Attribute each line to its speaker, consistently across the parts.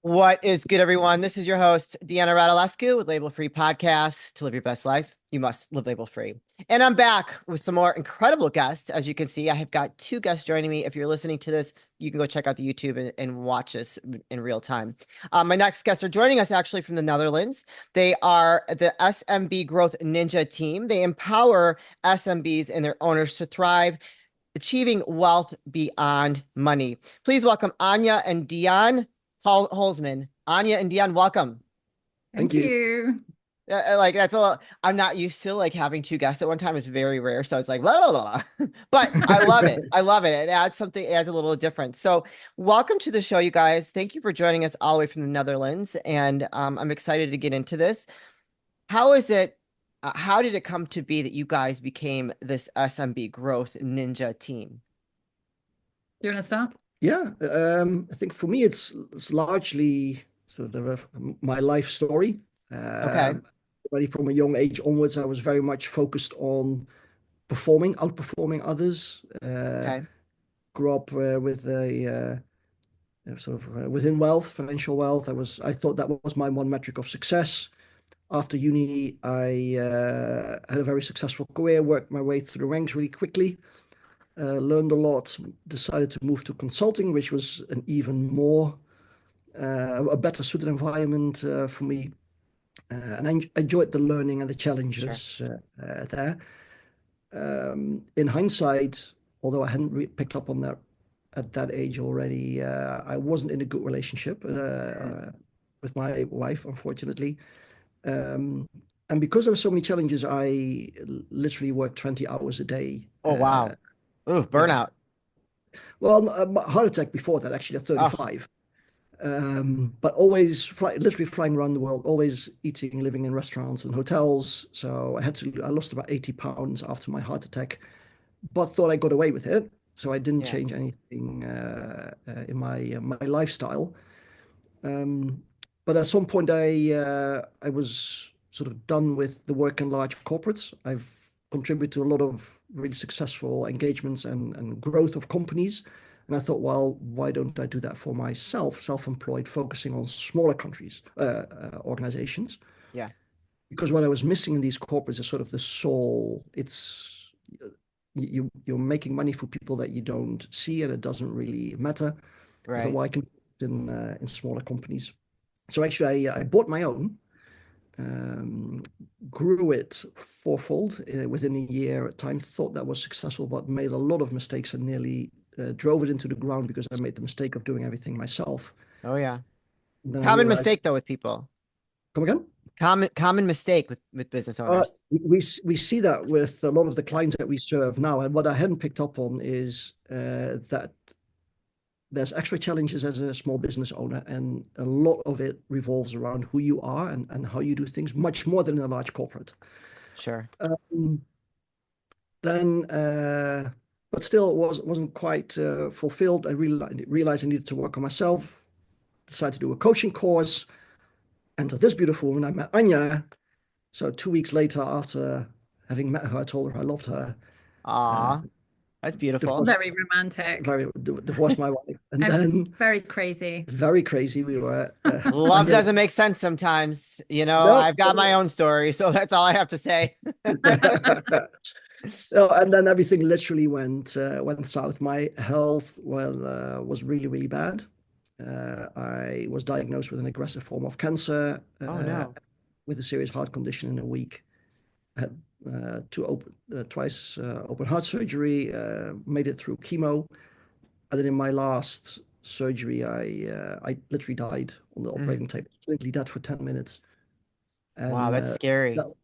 Speaker 1: What is good, everyone? This is your host, Deanna Radulescu with Label Free Podcast. To live your best life, you must live label free. And I'm back with some more incredible guests. As you can see, I have got two guests joining me. If you're listening to this, you can go check out the YouTube and watch this in real time. My next guests are joining us actually from the Netherlands. They are the SMB Growth Ninja team. They empower SMBs and their owners to thrive, achieving wealth beyond money. Please welcome Ania and Dion Holzman. Ania and Dion, welcome.
Speaker 2: Thank
Speaker 3: Thank
Speaker 2: you.
Speaker 3: you.
Speaker 1: Like that's a I'm not used to like having two guests at one time. It's very rare. So it's like blah, blah, blah. But I love it. I love it. It adds something, it adds a little difference. So welcome to the show, you guys. Thank you for joining us all the way from the Netherlands. And I'm excited to get into this. How is it? How did it come to be that you guys became this SMB growth ninja team?
Speaker 3: Do you want to start?
Speaker 2: Yeah, I think for me it's largely sort of my life story.
Speaker 1: Okay.
Speaker 2: Already from a young age onwards, I was very much focused on performing, outperforming others.
Speaker 1: Okay.
Speaker 2: Grew up with a sort of within wealth, financial wealth. I thought that was my one metric of success. After uni, I had a very successful career, worked my way through the ranks really quickly. Learned a lot, decided to move to consulting, which was an even more a better suited environment for me. And I enjoyed the learning and the
Speaker 1: Sure.
Speaker 2: challenges there. In hindsight, although I hadn't picked up on that at that age already, I wasn't in a good relationship with my wife, unfortunately. Um, and because there were so many challenges, I literally worked 20 hours a day.
Speaker 1: Oh, wow. Ooh,
Speaker 2: Yeah.
Speaker 1: burnout.
Speaker 2: Well, heart attack before that, actually, at
Speaker 1: Oh,
Speaker 2: 35. But always literally flying around the world, always eating, living in restaurants and hotels. So I lost about 80 pounds after my heart attack, but thought I got away with it. So I didn't
Speaker 1: yeah.
Speaker 2: change anything in my lifestyle. Um, but at some point, I was sort of done with the work in large corporates. I've contributed to a lot of really successful engagements and growth of companies. And I thought, well, why don't I do that for myself, self-employed, focusing on smaller countries, organizations?
Speaker 1: Yeah.
Speaker 2: Because what I was missing in these corporates is sort of the soul. It's you're making money for people that you don't see, and it doesn't really matter. I thought,
Speaker 1: Right.
Speaker 2: well, I can in smaller companies. So actually, I bought my own, um, grew it fourfold within a year at time. Thought that was successful, but made a lot of mistakes and nearly drove it into the ground because I made the mistake of doing everything myself.
Speaker 1: Oh, yeah.
Speaker 2: And then I
Speaker 1: Common
Speaker 2: realized,
Speaker 1: mistake though with people.
Speaker 2: come again?
Speaker 1: Common mistake with business
Speaker 2: Uh,
Speaker 1: owners.
Speaker 2: we see that with a lot of the clients that we serve now, and what I hadn't picked up on is that there's extra challenges as a small business owner, and a lot of it revolves around who you are and how you do things, much more than in a large corporate.
Speaker 1: Sure.
Speaker 2: Um, then, but still, wasn't quite fulfilled. I realized I needed to work on myself. Decided to do a coaching course. And to this beautiful woman, I met Anya. So 2 weeks later, after having met her, I told her I loved her. Uh,
Speaker 1: Aw, that's beautiful.
Speaker 2: divorced,
Speaker 3: Very romantic
Speaker 2: divorced my wife, and
Speaker 3: and
Speaker 2: then
Speaker 3: very crazy.
Speaker 2: very crazy we were.
Speaker 1: Love
Speaker 2: Anya,
Speaker 1: doesn't make sense sometimes.
Speaker 2: no.
Speaker 1: I've got my own story, so that's all I have to say.
Speaker 2: No, and then everything literally went south. My health was really really bad. I was diagnosed with an aggressive form of cancer,
Speaker 1: Oh no.
Speaker 2: with a serious heart condition in a week. I had twice open heart surgery. Made it through chemo, and then in my last surgery, I literally died on the
Speaker 1: Mm.
Speaker 2: operating table. Literally dead for 10 minutes,
Speaker 1: Wow,
Speaker 2: and
Speaker 1: that's
Speaker 2: that,
Speaker 1: scary. That had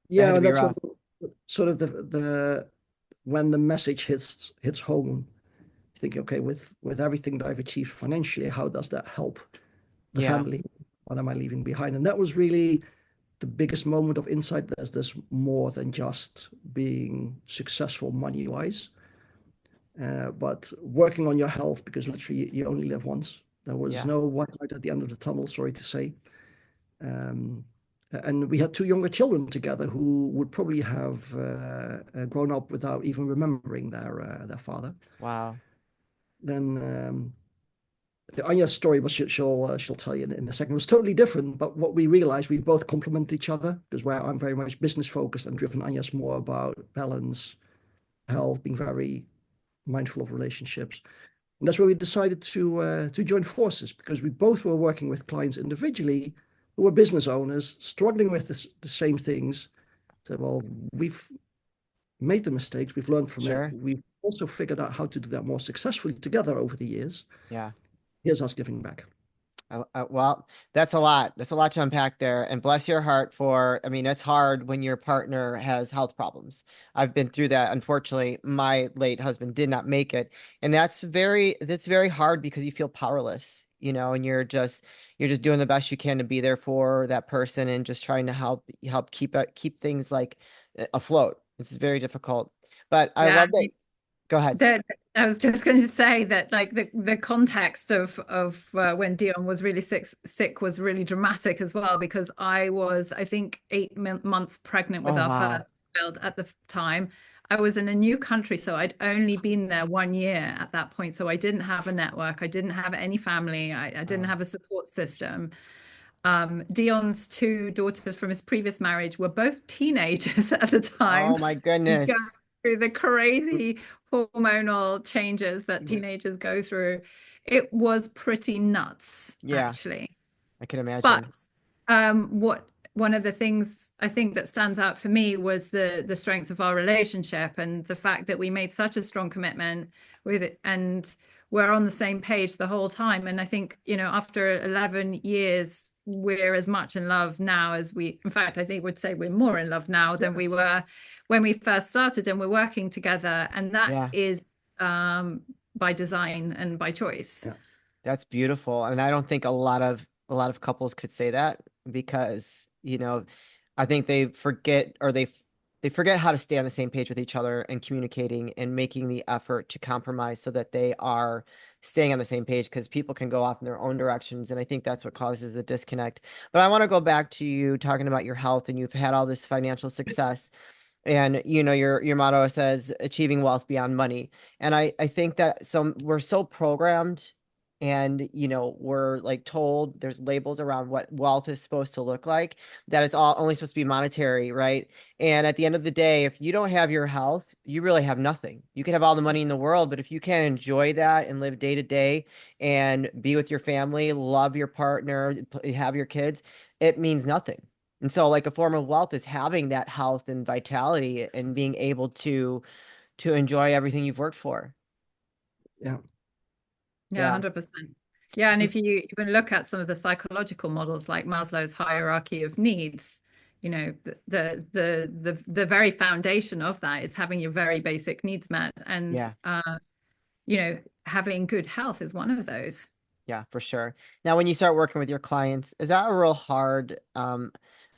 Speaker 2: yeah,
Speaker 1: to
Speaker 2: and
Speaker 1: be
Speaker 2: that's what
Speaker 1: rough.
Speaker 2: sort of the when the message hits home, you think, okay, with everything that I've achieved financially, how does that help the
Speaker 1: Yeah.
Speaker 2: family? What am I leaving behind? And that was really the biggest moment of insight. There's more than just being successful money wise, but working on your health, because literally you only live once. There was
Speaker 1: Yeah.
Speaker 2: no white light at the end of the tunnel, sorry to say. Um, and we had two younger children together who would probably have grown up without even remembering their father.
Speaker 1: Wow.
Speaker 2: Then the Anya story, but she'll tell you in a second, was totally different. But what we realized, we both complement each other because where I'm very much business focused and driven, Anya's more about balance, health, being very mindful of relationships. And that's where we decided to join forces because we both were working with clients individually who were business owners struggling with the same things. So, well, we've made the mistakes, we've learned from it.
Speaker 1: Sure.
Speaker 2: We've also figured out how to do that more successfully together over the years.
Speaker 1: Yeah.
Speaker 2: Here's us giving back.
Speaker 1: Well, that's a lot. That's a lot to unpack there. And bless your heart for, I mean, it's hard when your partner has health problems. I've been through that. Unfortunately, my late husband did not make it. And that's very hard because you feel powerless, and you're just doing the best you can to be there for that person and just trying to help keep things like afloat. It's very difficult. But I
Speaker 3: Yeah,
Speaker 1: love that. Go ahead.
Speaker 3: that I was just going to say that like the context of when Dion was really sick was really dramatic as well because I was I think 8 months pregnant with
Speaker 1: Oh,
Speaker 3: our first
Speaker 1: wow.
Speaker 3: child at the time. I was in a new country, so I'd only been there 1 year at that point. So I didn't have a network, I didn't have any family, I didn't
Speaker 1: Oh,
Speaker 3: have a support system. Dion's two daughters from his previous marriage were both teenagers at the time.
Speaker 1: oh my
Speaker 3: You go
Speaker 1: goodness.
Speaker 3: through the crazy hormonal changes that
Speaker 1: Yeah.
Speaker 3: teenagers go through. It was pretty nuts,
Speaker 1: Yeah,
Speaker 3: actually.
Speaker 1: I can imagine.
Speaker 3: But what one of the things I think that stands out for me was the strength of our relationship and the fact that we made such a strong commitment with it and we're on the same page the whole time. And I think, after 11 years, we're as much in love now as in fact, I think would say we're more in love now than
Speaker 2: Yeah.
Speaker 3: we were when we first started and we're working together. And that
Speaker 1: Yeah.
Speaker 3: is by design and by choice.
Speaker 2: Yeah.
Speaker 1: That's beautiful. And I don't think a lot of couples could say that because, I think they forget or they forget how to stay on the same page with each other and communicating and making the effort to compromise so that they are staying on the same page because people can go off in their own directions. And I think that's what causes the disconnect. But I want to go back to you talking about your health and you've had all this financial success. And your motto says achieving wealth beyond money. And I think that we're so programmed and we're like told there's labels around what wealth is supposed to look like, that it's all only supposed to be monetary, right? And at the end of the day, if you don't have your health, you really have nothing. You can have all the money in the world, but if you can't enjoy that and live day to day and be with your family, love your partner, have your kids, it means nothing. And so like a form of wealth is having that health and vitality and being able to enjoy everything you've worked for.
Speaker 2: Yeah.
Speaker 3: Yeah,
Speaker 1: Yeah.
Speaker 3: 100%. Yeah, and if you even look at some of the psychological models like Maslow's hierarchy of needs, the very foundation of that is having your very basic needs met, and
Speaker 1: Yeah.
Speaker 3: having good health is one of those.
Speaker 1: Yeah, for sure. Now, when you start working with your clients, is that a real hard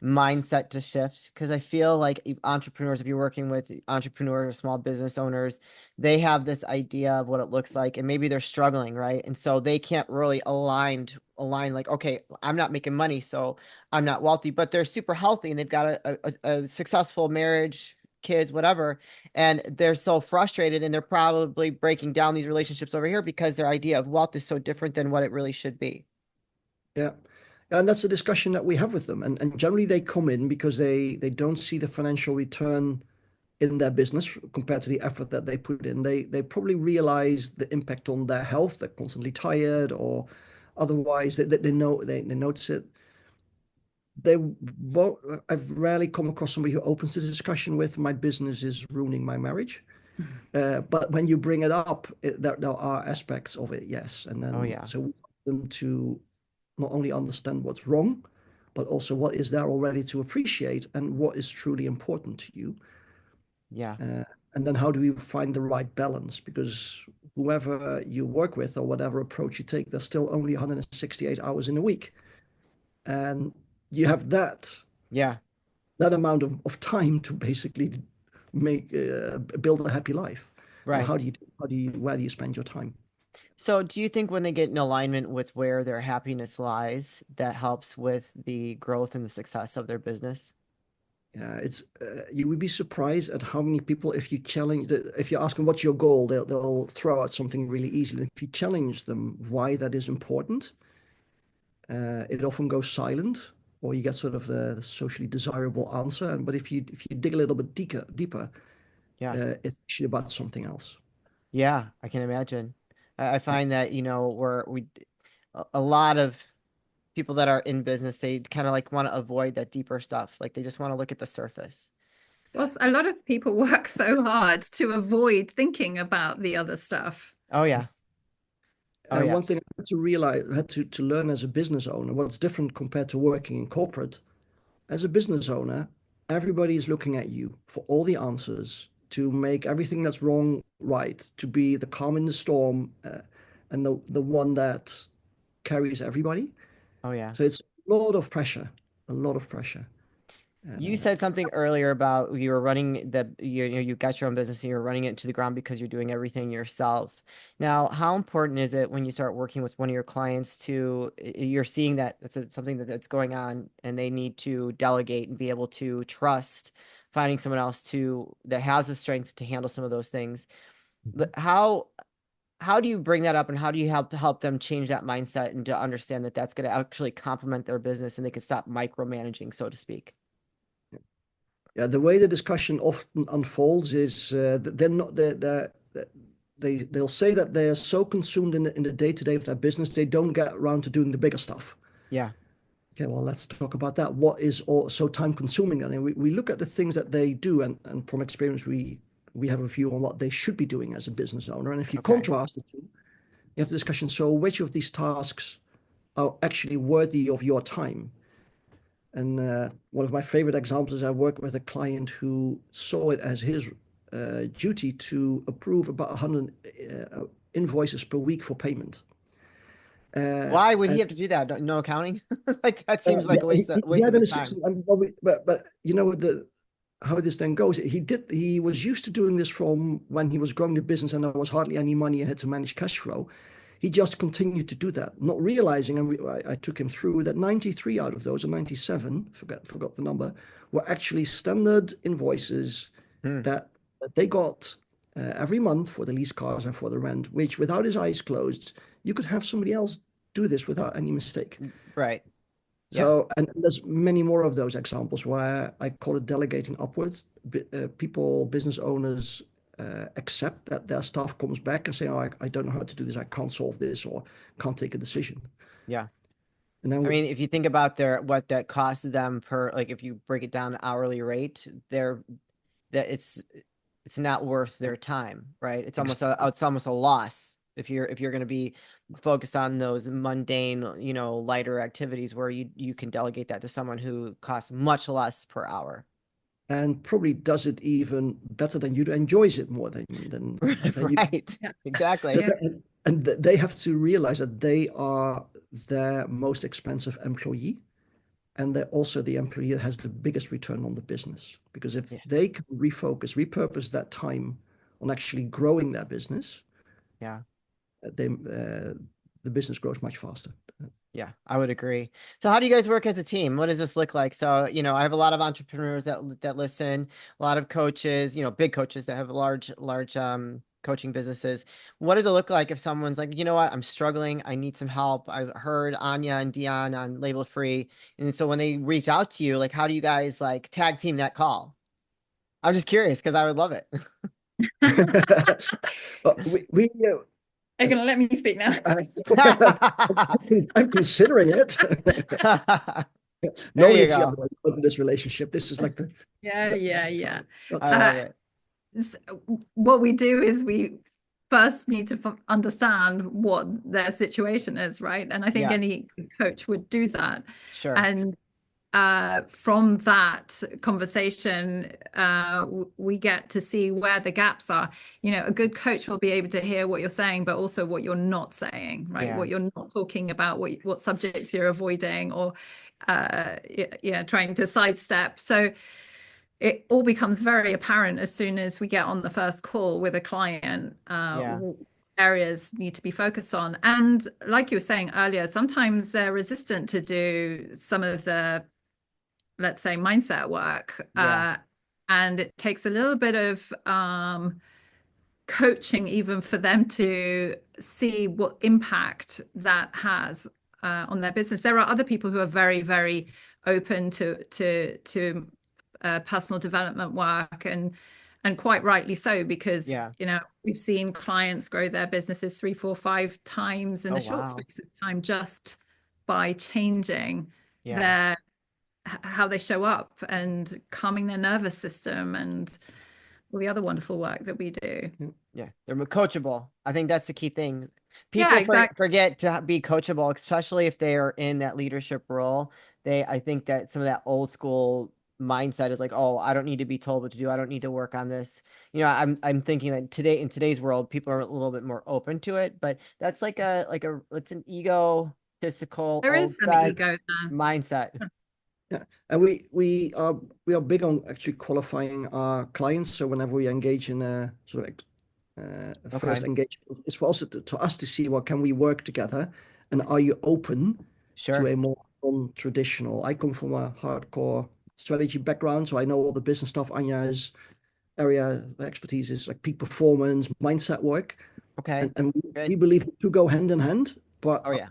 Speaker 1: mindset to shift? Because I feel like entrepreneurs, if you're working with entrepreneurs or small business owners, they have this idea of what it looks like, and maybe they're struggling, right? And so they can't really align like, okay, I'm not making money, so I'm not wealthy, but they're super healthy and they've got a successful marriage, kids, whatever, and they're so frustrated and they're probably breaking down these relationships over here because their idea of wealth is so different than what it really should be.
Speaker 2: Yeah. And that's a discussion that we have with them. And generally they come in because they don't see the financial return in their business compared to the effort that they put in. They probably realize the impact on their health. They're constantly tired or otherwise they know they notice it. They won't, I've rarely come across somebody who opens the discussion with my business is ruining my marriage. But when you bring it up, there are aspects of it, yes. And
Speaker 1: Oh
Speaker 2: then
Speaker 1: yeah.
Speaker 2: so we want them to not only understand what's wrong, but also what is there already to appreciate and what is truly important to you.
Speaker 1: Yeah.
Speaker 2: Uh, and then how do we find the right balance? Because whoever you work with or whatever approach you take, there's still only 168 hours in a week. And you have
Speaker 1: Yeah.
Speaker 2: that amount of time to basically make build a happy life. Well,
Speaker 1: Right.
Speaker 2: where do you spend your time?
Speaker 1: So do you think when they get in alignment with where their happiness lies, that helps with the growth and the success of their business?
Speaker 2: It's you would be surprised at how many people, if you challenge, if you ask them what's your goal, they'll throw out something really easy. And if you challenge them why that is important, it often goes silent, or you get sort of the socially desirable answer. But if you dig a little bit deeper,
Speaker 1: Yeah.
Speaker 2: it's actually about something else.
Speaker 1: Yeah, I can imagine. I find that, a lot of people that are in business, they kind of like want to avoid that deeper stuff. Like they just want to look at the surface.
Speaker 3: Well, a lot of people work so hard to avoid thinking about the other stuff.
Speaker 1: Oh yeah. Oh yeah.
Speaker 2: One thing I had to realize, I had to learn as a business owner, what's different compared to working in corporate. As a business owner, everybody is looking at you for all the answers to make everything that's wrong right, to be the calm in the storm, and the one that carries everybody.
Speaker 1: Oh yeah.
Speaker 2: So it's a lot of pressure, a lot of pressure.
Speaker 1: You
Speaker 2: Uh,
Speaker 1: said something earlier about you were running you got your own business and you're running it to the ground because you're doing everything yourself. Now, how important is it when you start working with one of your clients to you're seeing that it's something that's going on and they need to delegate and be able to trust finding someone else that has the strength to handle some of those things.
Speaker 2: Mhm.
Speaker 1: How do you bring that up and how do you help them change that mindset and to understand that that's going to actually complement their business and they can stop micromanaging, so to speak?
Speaker 2: Yeah, the way the discussion often unfolds is that they'll say that they're so consumed in the day-to-day of their business they don't get around to doing the bigger stuff.
Speaker 1: Yeah.
Speaker 2: Okay, well, let's talk about that. What is all so time consuming? And we look at the things that they do, and from experience, we have a view on what they should be doing as a business owner. And if you
Speaker 1: Okay.
Speaker 2: contrast the two, you have the discussion. So, which of these tasks are actually worthy of your time? And one of my favorite examples is I worked with a client who saw it as his duty to approve about 100 invoices per week for payment.
Speaker 1: Why would he
Speaker 2: And
Speaker 1: have to do that? No accounting? Like that seems
Speaker 2: yeah,
Speaker 1: like a
Speaker 2: he
Speaker 1: waste of
Speaker 2: had an
Speaker 1: his time.
Speaker 2: assistant. But you know how this then goes. He was used to doing this from when he was growing the business and there was hardly any money and had to manage cash flow. He just continued to do that, not realizing, and I took him through that 93 out of those, or 97, forgot the number, were actually standard invoices
Speaker 1: Hmm.
Speaker 2: that they got every month for the lease cars and for the rent, which without his eyes closed, you could have somebody else do this without any mistake.
Speaker 1: Right. Yeah.
Speaker 2: So, and there's many more of those examples where I call it delegating upwards. Business owners accept that their staff comes back and say, "Oh, I don't know how to do this. I can't solve this, or can't take a decision."
Speaker 1: Yeah.
Speaker 2: And then,
Speaker 1: I mean, if you think about what that costs them per, like if you break it down hourly rate, that it's not worth their time, right?
Speaker 2: exactly.
Speaker 1: It's almost a loss if you're going to be focused on those mundane, lighter activities where you can delegate that to someone who costs much less per hour.
Speaker 2: And probably does it even better than you do, enjoys it more than you.
Speaker 1: Right.
Speaker 3: Yeah.
Speaker 2: So
Speaker 1: Exactly.
Speaker 3: Yeah.
Speaker 2: they have to realize that they are their most expensive employee, and they're also the employee that has the biggest return on the business. Because if
Speaker 1: Yeah.
Speaker 2: they can repurpose that time on actually growing their business,
Speaker 1: Yeah.
Speaker 2: the business grows much faster.
Speaker 1: Yeah, I would agree. So how do you guys work as a team? What does this look like? So, I have a lot of entrepreneurs that listen, a lot of coaches, big coaches that have large coaching businesses. What does it look like if someone's like, you know what, I'm struggling, I need some help. I've heard Anya and Dion on Label Free. And so when they reach out to you, like how do you guys like tag team that call? I'm just curious because I would love it.
Speaker 2: But we
Speaker 3: Are you going to let me speak now?
Speaker 2: I, I'm considering it.
Speaker 1: There
Speaker 2: Normally,
Speaker 1: you
Speaker 2: it's the
Speaker 1: go.
Speaker 2: other way in this relationship. This is like
Speaker 3: Yeah, yeah, yeah.
Speaker 2: sorry, not
Speaker 1: I
Speaker 2: to-
Speaker 1: love
Speaker 3: Uh,
Speaker 1: it.
Speaker 3: what we do is we first need to understand what their situation is, right? And I think
Speaker 1: Yeah,
Speaker 3: any coach would do that.
Speaker 1: sure.
Speaker 3: And from that conversation, we get to see where the gaps are. A good coach will be able to hear what you're saying, but also what you're not saying, right?
Speaker 1: Yeah,
Speaker 3: What you're not talking about, what subjects you're avoiding, or yeah, trying to sidestep. So it all becomes very apparent as soon as we get on the first call with a client.
Speaker 1: yeah,
Speaker 3: Areas need to be focused on, and like you were saying earlier, sometimes they're resistant to do some of the let's say, mindset work.
Speaker 1: Yeah.
Speaker 3: And it takes a little bit of coaching even for them to see what impact that has on their business. There are other people who are very, very open to personal development work, and quite rightly so, because
Speaker 1: Yeah.
Speaker 3: we've seen clients grow their businesses 3, 4, 5 times in
Speaker 1: Oh,
Speaker 3: a short
Speaker 1: wow.
Speaker 3: space of time just by changing
Speaker 1: Yeah.
Speaker 3: how they show up and calming their nervous system and all the other wonderful work that we do.
Speaker 1: Yeah. They're coachable. I think that's the key thing.
Speaker 3: Yeah,
Speaker 1: People
Speaker 3: exactly.
Speaker 1: forget to be coachable, especially if they are in that leadership role. I think that some of that old school mindset is like, oh, I don't need to be told what to do. I don't need to work on this. I'm thinking that in today's world, people are a little bit more open to it, but that's it's an egotistical
Speaker 3: There
Speaker 1: old
Speaker 3: is some
Speaker 1: set
Speaker 3: ego there.
Speaker 1: mindset.
Speaker 2: Yeah, and we are big on actually qualifying our clients. So whenever we engage in a sort of
Speaker 1: Okay.
Speaker 2: first engagement, it's for us to us to see, well, can we work together, and are you open to
Speaker 1: Sure.
Speaker 2: a more non-traditional? I come from a hardcore strategy background, so I know all the business stuff. Ania's area of expertise is like peak performance, mindset work,
Speaker 1: Okay.
Speaker 2: and we
Speaker 1: Good.
Speaker 2: believe to go hand in hand. But
Speaker 1: Oh, yeah.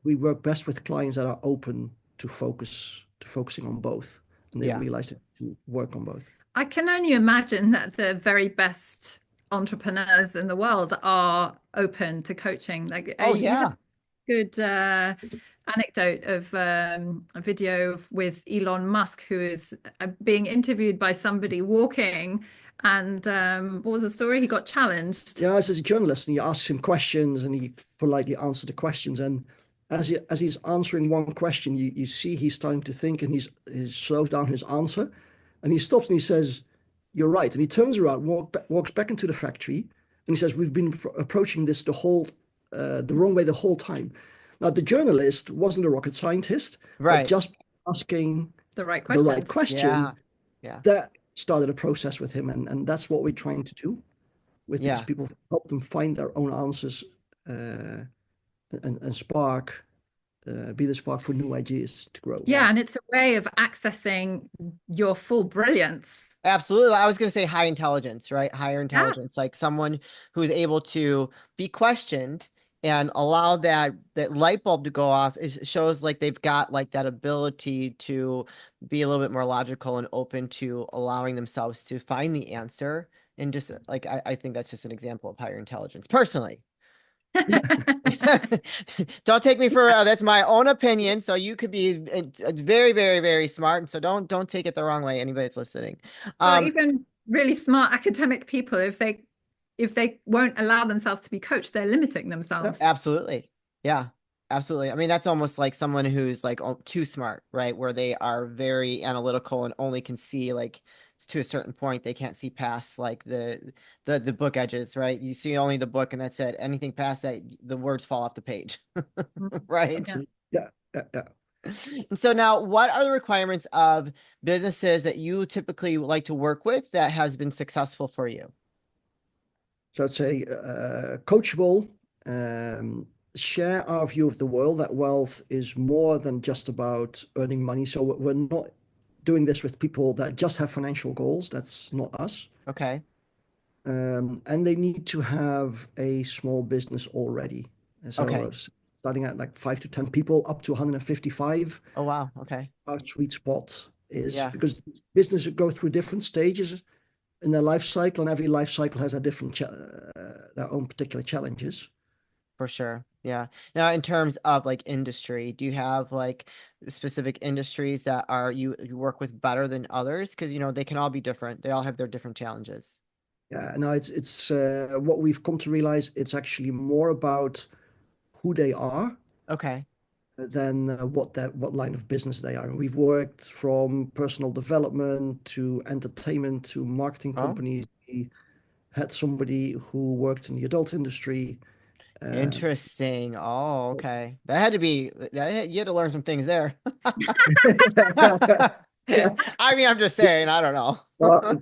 Speaker 2: we work best with clients that are open to focusing on both, and they
Speaker 1: Yeah.
Speaker 2: realize that to work on both.
Speaker 3: I can only imagine that the very best entrepreneurs in the world are open to coaching. Like
Speaker 1: Oh,
Speaker 3: you had
Speaker 1: yeah.
Speaker 3: a good anecdote of a video with Elon Musk, who is being interviewed by somebody walking. And what was the story? He got challenged.
Speaker 2: Yeah, as a journalist, and you ask him questions, and he politely answers the questions. And as he's answering one question, you see he's starting to think, and he slows down his answer, and he stops and he says, "You're right." And he turns around, walks back into the factory, and he says, "We've been approaching this the wrong way the whole time." Now, the journalist wasn't a rocket scientist, but
Speaker 1: Right.
Speaker 2: just asking
Speaker 3: The right
Speaker 2: the right
Speaker 3: questions.
Speaker 2: question,
Speaker 1: Yeah. Yeah.
Speaker 2: that started a process with him, and that's what we're trying to do with these
Speaker 1: Yeah.
Speaker 2: people, help them find their own answers, and spark, be the spark for new ideas to grow.
Speaker 3: Yeah, and it's a way of accessing your full brilliance.
Speaker 1: Absolutely. I was going to say high intelligence, right? Higher
Speaker 3: Yeah.
Speaker 1: intelligence, like someone who's able to be questioned and allow that light bulb to go off shows like they've got like that ability to be a little bit more logical and open to allowing themselves to find the answer. And just like I think that's just an example of higher intelligence personally. Don't take me for that's my own opinion. So you could be very, very, very smart. And so don't take it the wrong way, anybody that's listening.
Speaker 3: Well,
Speaker 1: Um,
Speaker 3: even really smart academic people, if they won't allow themselves to be coached, they're limiting themselves.
Speaker 1: Absolutely. Yeah, absolutely. I mean, that's almost like someone who's like too smart, right? Where they are very analytical and only can see like to a certain point. They can't see past like the book edges, right? You see only the book and that's it. Anything past that, the words fall off the page, right?
Speaker 3: Yeah.
Speaker 2: Absolutely. Yeah, yeah, yeah.
Speaker 1: And so now, what are the requirements of businesses that you typically like to work with that has been successful for you?
Speaker 2: So I'd say coachable, share our view of the world, that wealth is more than just about earning money. So we're not doing this with people that just have financial goals. That's not us.
Speaker 1: Okay.
Speaker 2: And they need to have a small business already. And so
Speaker 1: Okay.
Speaker 2: starting at like 5 to 10 people up to 155,
Speaker 1: Oh, wow. Okay.
Speaker 2: our sweet spot is
Speaker 1: Yeah,
Speaker 2: because businesses go through different stages in their life cycle, and every life cycle has a different their own particular challenges.
Speaker 1: for sure. Yeah. Now, in terms of like industry, do you have like specific industries that you work with better than others? Because they can all be different. They all have their different challenges.
Speaker 2: Yeah, no, it's what we've come to realize. It's actually more about who they are
Speaker 1: Okay.
Speaker 2: than what line of business they are. And we've worked from personal development to entertainment to marketing
Speaker 1: Oh,
Speaker 2: companies. We had somebody who worked in the adult industry. Uh,
Speaker 1: interesting. Oh, okay. You had to learn some things there. I mean, I'm just saying, I don't know.
Speaker 2: Well,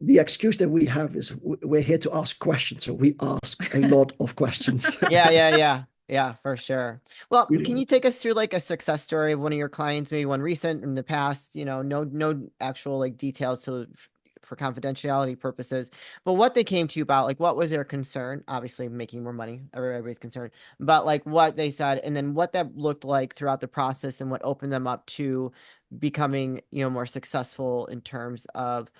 Speaker 2: the excuse that we have is we're here to ask questions, so we ask a lot of questions.
Speaker 1: Yeah, yeah, yeah. Yeah, for sure. Well,
Speaker 2: Really
Speaker 1: can
Speaker 2: good.
Speaker 1: you take us through like a success story of one of your clients, maybe one recent in the past, no actual like details for confidentiality purposes, but what they came to you about, like what was their concern? Obviously making more money, everybody's concerned, but like what they said and then what that looked like throughout the process and what opened them up to becoming, more successful in terms of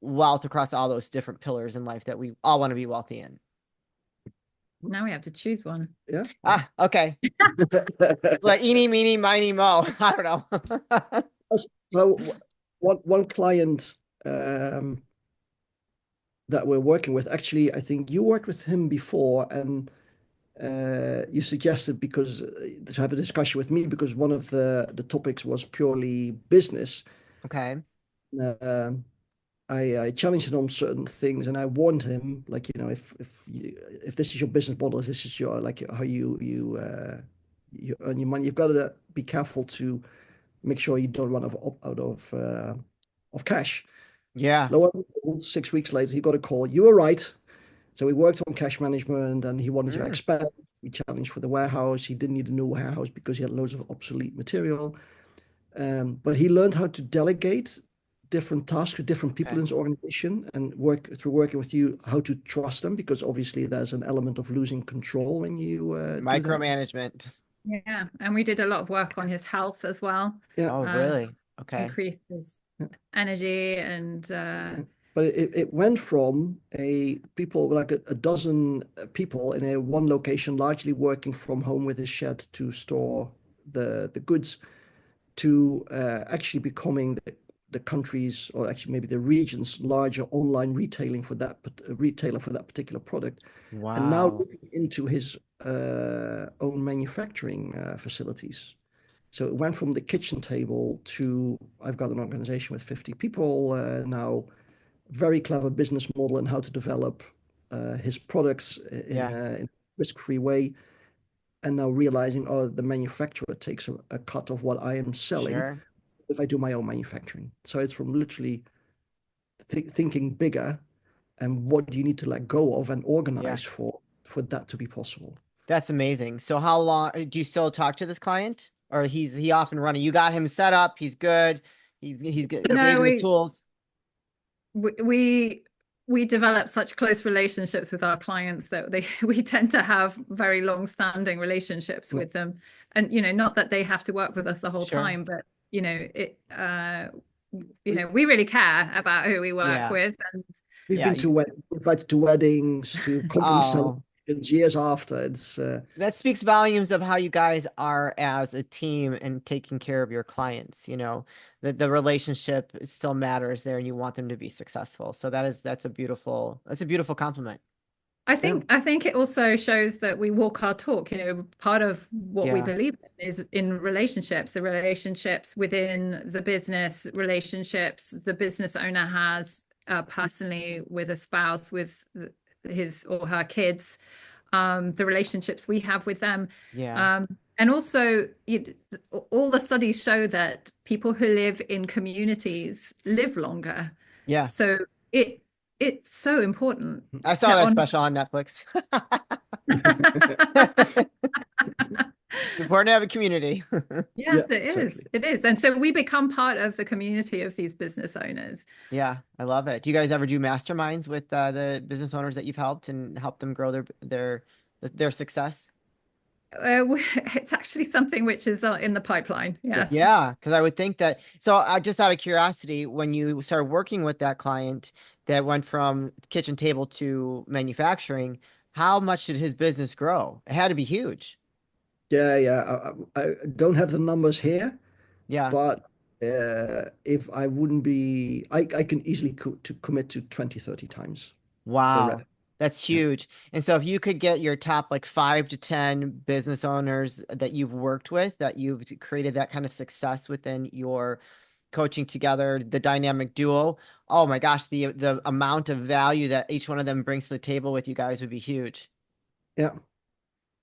Speaker 1: wealth across all those different pillars in life that we all want to be wealthy in.
Speaker 3: Now we have to choose one.
Speaker 2: Yeah.
Speaker 1: Ah, okay. Like eeny, meeny, miny, mo. I don't know.
Speaker 2: So one client um, that we're working with, actually, I think you worked with him before, and you suggested because to have a discussion with me because one of the topics was purely business.
Speaker 1: Okay.
Speaker 2: Uh, I challenged him on certain things, and I warned him, like, if this is your business model, if this is your like how you earn your money, you've got to be careful to make sure you don't run out of cash.
Speaker 1: Yeah.
Speaker 2: Lo and behold, 6 weeks later, he got a call. You were right. So we worked on cash management, and he wanted to
Speaker 1: Mm,
Speaker 2: expand. We challenged for the warehouse. He didn't need a new warehouse because he had loads of obsolete material. But he learned how to delegate different tasks to different people
Speaker 1: okay.
Speaker 2: in his organization and work through working with you, how to trust them, because obviously there's an element of losing control when you do that.
Speaker 1: Micromanagement.
Speaker 3: Yeah, and we did a lot of work on his health as well.
Speaker 2: Yeah.
Speaker 1: Oh, really? Okay.
Speaker 3: Increased his
Speaker 2: Yeah.
Speaker 3: energy and
Speaker 2: Yeah. But it went from a people like a dozen people in a one location, largely working from home with a shed to store the goods, to actually becoming the country's, or actually maybe the region's, larger online retailer for that particular product, and now
Speaker 1: Wow.
Speaker 2: looking into his own manufacturing facilities. So it went from the kitchen table to I've got an organization with 50 people now, very clever business model and how to develop his products
Speaker 1: Yeah,
Speaker 2: in a risk-free way. And now realizing, oh, the manufacturer takes a cut of what I am selling
Speaker 1: sure.
Speaker 2: if I do my own manufacturing. So it's from literally thinking bigger and what do you need to let go of and
Speaker 1: Yeah.
Speaker 2: organize for that to be possible.
Speaker 1: That's amazing. So how long do you still talk to this client? Or he off and running? You got him set up, he's good. He's good. He gave
Speaker 3: no,
Speaker 1: you the tools.
Speaker 3: we we develop such close relationships with our clients that we tend to have very long-standing relationships
Speaker 2: Yeah.
Speaker 3: with them. And not that they have to work with us the whole
Speaker 1: Sure.
Speaker 3: time, but we really care about who we work
Speaker 1: Yeah.
Speaker 3: with. And
Speaker 2: We've
Speaker 1: Yeah.
Speaker 2: been to invited to weddings, to company
Speaker 1: Oh,
Speaker 2: celebrations years after. It's
Speaker 1: that speaks volumes of how you guys are as a team and taking care of your clients, the relationship still matters there and you want them to be successful. So that's a beautiful compliment.
Speaker 2: yeah,
Speaker 3: I think it also shows that we walk our talk. Part of what we
Speaker 1: Yeah.
Speaker 3: believe in is in relationships, the relationships within the business, relationships the business owner has personally with a spouse, with his or her kids, the relationships we have with them.
Speaker 1: Yeah.
Speaker 3: Um, and also, all the studies show that people who live in communities live longer.
Speaker 1: Yeah.
Speaker 3: So it it's so important
Speaker 1: I saw
Speaker 3: to
Speaker 1: that
Speaker 3: honor.
Speaker 1: special on Netflix. It's important to have a community.
Speaker 3: Yes,
Speaker 2: yeah,
Speaker 3: it is.
Speaker 2: totally.
Speaker 3: It is. And so we become part of the community of these business owners.
Speaker 1: Yeah, I love it. Do you guys ever do masterminds with the business owners that you've helped and help them grow their success?
Speaker 3: It's actually something which is in the pipeline.
Speaker 2: Yeah.
Speaker 3: Yes.
Speaker 1: Yeah, because I would think that. So, just out of curiosity, when you started working with that client that went from kitchen table to manufacturing, how much did his business grow? It had to be huge.
Speaker 2: Yeah, yeah. I don't have the numbers here,
Speaker 1: Yeah.
Speaker 2: but if I wouldn't be, I can easily to commit to 20, 30 times the
Speaker 1: Wow.
Speaker 2: rep.
Speaker 1: That's
Speaker 2: Yeah,
Speaker 1: huge. And so if you could get your top like 5 to 10 business owners that you've worked with, that you've created that kind of success within your coaching together, the dynamic duo, oh my gosh, the amount of value that each one of them brings to the table with you guys would be huge.
Speaker 2: yeah,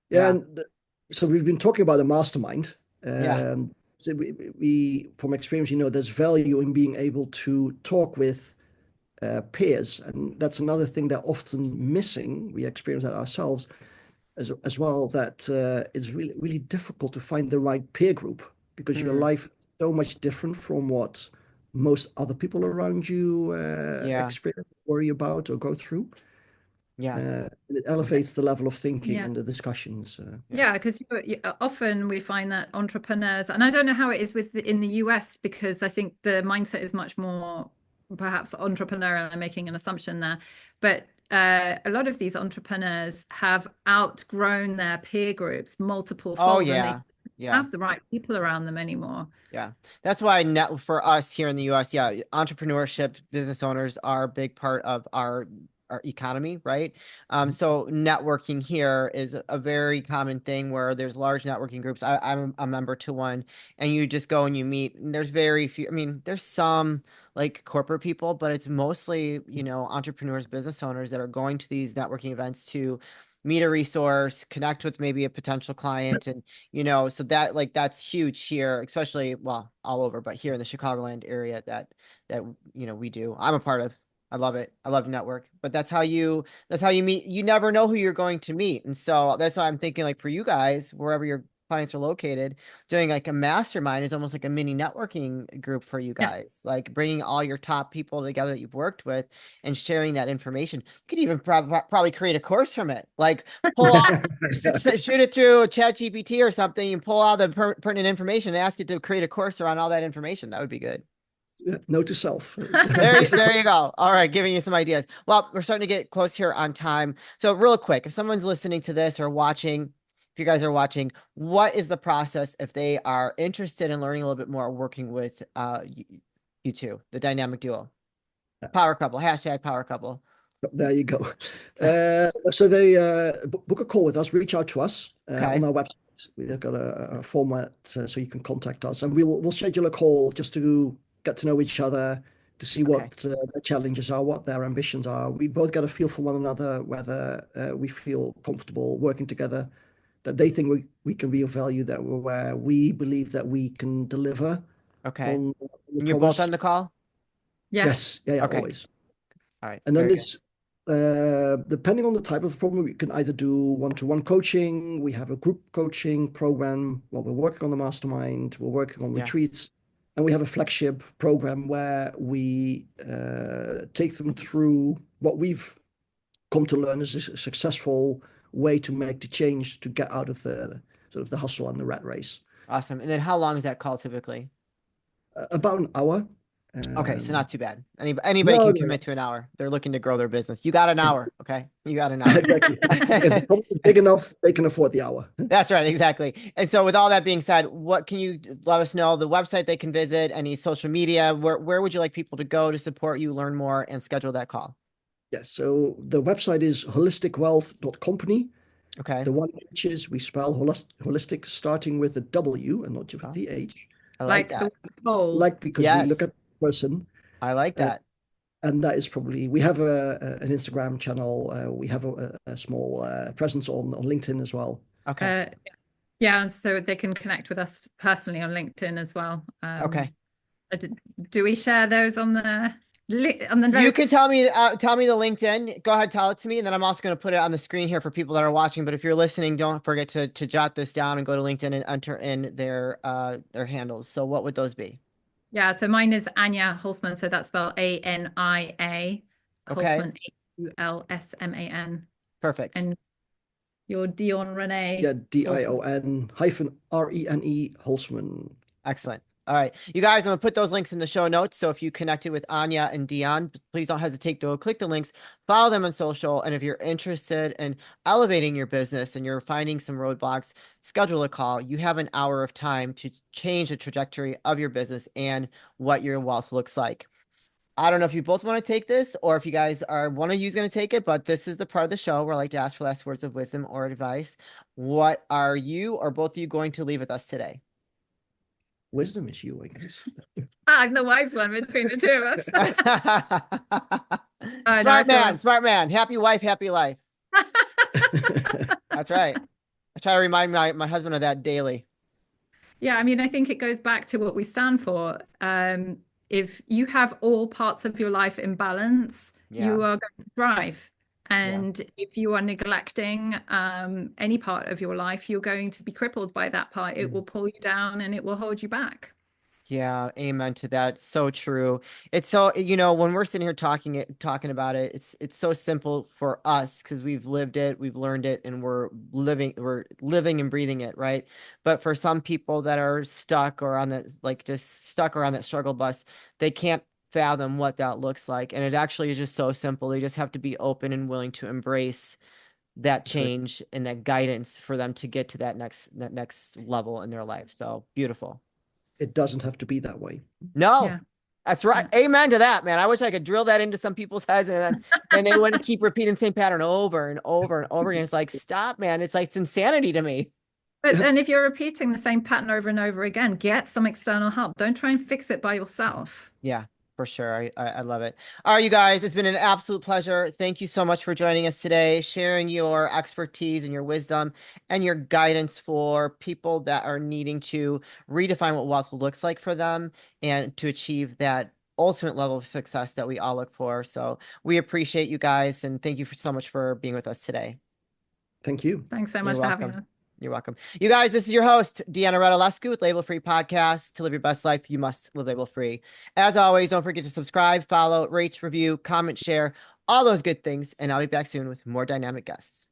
Speaker 2: yeah.
Speaker 1: Yeah.
Speaker 2: And so we've been talking about a mastermind.
Speaker 1: Yeah.
Speaker 2: So we, from experience, there's value in being able to talk with peers, and that's another thing they're often missing. We experience that ourselves. as well that it's really difficult to find the right peer group because your
Speaker 1: Mm,
Speaker 2: life is so much different from what most other people around you
Speaker 1: yeah,
Speaker 2: experience, worry about, or go through.
Speaker 1: yeah,
Speaker 2: And it
Speaker 1: okay,
Speaker 2: elevates the level of thinking
Speaker 3: Yeah.
Speaker 2: and the discussions.
Speaker 1: yeah.
Speaker 3: Yeah, because often we find that entrepreneurs, and I don't know how it is in the US, because I think the mindset is much more perhaps entrepreneurial. I'm making an assumption there, but a lot of these entrepreneurs have outgrown their peer groups multiple
Speaker 1: Oh
Speaker 3: fold, and they
Speaker 1: yeah,
Speaker 3: don't
Speaker 1: yeah.
Speaker 3: have the right people around them anymore.
Speaker 1: Yeah, that's why net for us here in the US, yeah, entrepreneurship, business owners are a big part of our economy, right? So networking here is a very common thing where there's large networking groups. I'm a member to one, and you just go and you meet, and there's very few. I mean, there's some like corporate people, but it's mostly, entrepreneurs, business owners that are going to these networking events to meet a resource, connect with maybe a potential client, and so that like that's huge here, especially well, all over, but here in the Chicagoland area that we do. I'm a part of. I love it. I love network. But that's how you meet. You never know who you're going to meet. And so that's why I'm thinking like for you guys, wherever your clients are located, doing like a mastermind is almost like a mini networking group for you
Speaker 3: Yeah.
Speaker 1: guys. Like bringing all your top people together that you've worked with and sharing that information. You could even probably create a course from it. Like pull shoot it through a chat GPT or something and pull out the pertinent information and ask it to create a course around all that information. That would be good.
Speaker 2: Note to self.
Speaker 1: There you go. All right, giving you some ideas. Well, we're starting to get close here on time. So real quick, if someone's listening to this or watching, if you guys are watching, what is the process if they are interested in learning a little bit more working with you two, the dynamic duo? Power couple, hashtag power couple.
Speaker 2: There you go. So they book a call with us, reach out to us
Speaker 1: Okay.
Speaker 2: on our website. We've got a format so you can contact us, and we'll schedule a call just to get to know each other, to see
Speaker 1: Okay.
Speaker 2: what their challenges are, what their ambitions are. We both get a feel for one another, whether we feel comfortable working together, that they think we can be of value, that where we believe that we can deliver
Speaker 1: Okay.
Speaker 2: on the
Speaker 1: And you're both
Speaker 2: promise.
Speaker 1: on the call?
Speaker 3: Yes.
Speaker 2: Yes, yeah,
Speaker 1: Okay.
Speaker 2: always.
Speaker 1: All right.
Speaker 2: And then
Speaker 1: Very good.
Speaker 2: there's depending on the type of problem, we can either do one-to-one coaching. We have a group coaching program where we're working on the mastermind, we're working on
Speaker 1: Yeah.
Speaker 2: retreats, and we have a flagship program where we take them through what we've come to learn is a successful way to make the change to get out of the sort of the hustle and the rat race.
Speaker 1: Awesome. And then how long is that call typically?
Speaker 2: About an hour.
Speaker 1: Okay, so not too bad. Anybody
Speaker 2: No,
Speaker 1: can
Speaker 2: no,
Speaker 1: commit to an hour. They're looking to grow their business. You got an
Speaker 2: no.
Speaker 1: hour, okay? You got an hour.
Speaker 2: Exactly. If the problem is big enough, they can afford the hour.
Speaker 1: That's right, exactly. And so with all that being said, what can you let us know the website they can visit, any social media, where would you like people to go to support you, learn more, and schedule that call?
Speaker 2: Yes, so the website is holisticwealth.company.
Speaker 1: Okay.
Speaker 2: The one H is we spell holistic starting with a W and not just with
Speaker 1: Oh,
Speaker 2: the H.
Speaker 1: I like
Speaker 3: Like the
Speaker 1: that.
Speaker 3: whole.
Speaker 2: Like because we look
Speaker 1: Yes,
Speaker 2: at the person,
Speaker 1: I like
Speaker 2: uh,
Speaker 1: that.
Speaker 2: and that is probably we have an Instagram channel. We have a small presence on LinkedIn as well.
Speaker 1: Okay.
Speaker 3: Uh, yeah, so they can connect with us personally on LinkedIn as well.
Speaker 1: Okay.
Speaker 3: Do we share those on the
Speaker 1: You can
Speaker 3: notes?
Speaker 1: tell me the LinkedIn. Go ahead, tell it to me, and then I'm also going to put it on the screen here for people that are watching. But if you're listening, don't forget to jot this down and go to LinkedIn and enter in their handles. So what would those be?
Speaker 3: Yeah, so mine is Ania Holzman, so that's spelled Ania,
Speaker 1: Okay,
Speaker 3: Holzman, Hulsman,
Speaker 1: perfect.
Speaker 3: and your Dion Renee
Speaker 2: Yeah,
Speaker 3: Holzman.
Speaker 2: Dion-Rene Holzman.
Speaker 1: Excellent. All right. You guys, I'm going to put those links in the show notes. So if you connected with Anya and Dion, please don't hesitate to click the links, follow them on social. And if you're interested in elevating your business and you're finding some roadblocks, schedule a call. You have an hour of time to change the trajectory of your business and what your wealth looks like. I don't know if you both want to take this or if you guys are one of you is going to take it, but this is the part of the show where I like to ask for last words of wisdom or advice. What are you or both of you going to leave with us today?
Speaker 2: Wisdom is you, I guess.
Speaker 3: I'm the wise one between the two of us.
Speaker 1: Smart man. Happy wife, happy life. That's right. I try to remind my husband of that daily.
Speaker 3: Yeah, I mean, I think it goes back to what we stand for. If you have all parts of your life in balance,
Speaker 1: Yeah.
Speaker 3: you are going to thrive. And if you are neglecting any part of your life, you're going to be crippled by that part. It will pull you down and it will hold you back.
Speaker 1: Yeah, amen to that. So true. It's so, when we're sitting here talking about it, it's so simple for us because we've lived it, we've learned it, and we're living and breathing it, right? But for some people that are stuck or on that, like just stuck around that struggle bus, they can't fathom what that looks like. And it actually is just so simple. They just have to be open and willing to embrace that
Speaker 2: That's it.
Speaker 1: change and that guidance for them to get to that next level in their life. So beautiful.
Speaker 2: It doesn't have to be that way.
Speaker 1: No,
Speaker 3: Yeah.
Speaker 1: that's right.
Speaker 3: Yeah.
Speaker 1: Amen to that, man. I wish I could drill that into some people's heads and they wouldn't keep repeating the same pattern over and over and over again. It's like, stop, man. It's insanity to me.
Speaker 3: But and if you're repeating the same pattern over and over again, get some external help. Don't try and fix it by yourself.
Speaker 1: Yeah, for sure. I love it. All right, you guys, it's been an absolute pleasure. Thank you so much for joining us today, sharing your expertise and your wisdom and your guidance for people that are needing to redefine what wealth looks like for them and to achieve that ultimate level of success that we all look for. So we appreciate you guys and thank you so much for being with us today.
Speaker 2: Thank you.
Speaker 3: Thanks so
Speaker 1: You're
Speaker 3: much for having
Speaker 1: welcome.
Speaker 3: us.
Speaker 1: You're welcome. You guys, this is your host, Deanna Radulescu with Label Free Podcast. To live your best life, you must live label free. As always, don't forget to subscribe, follow, rate, review, comment, share, all those good things. And I'll be back soon with more dynamic guests.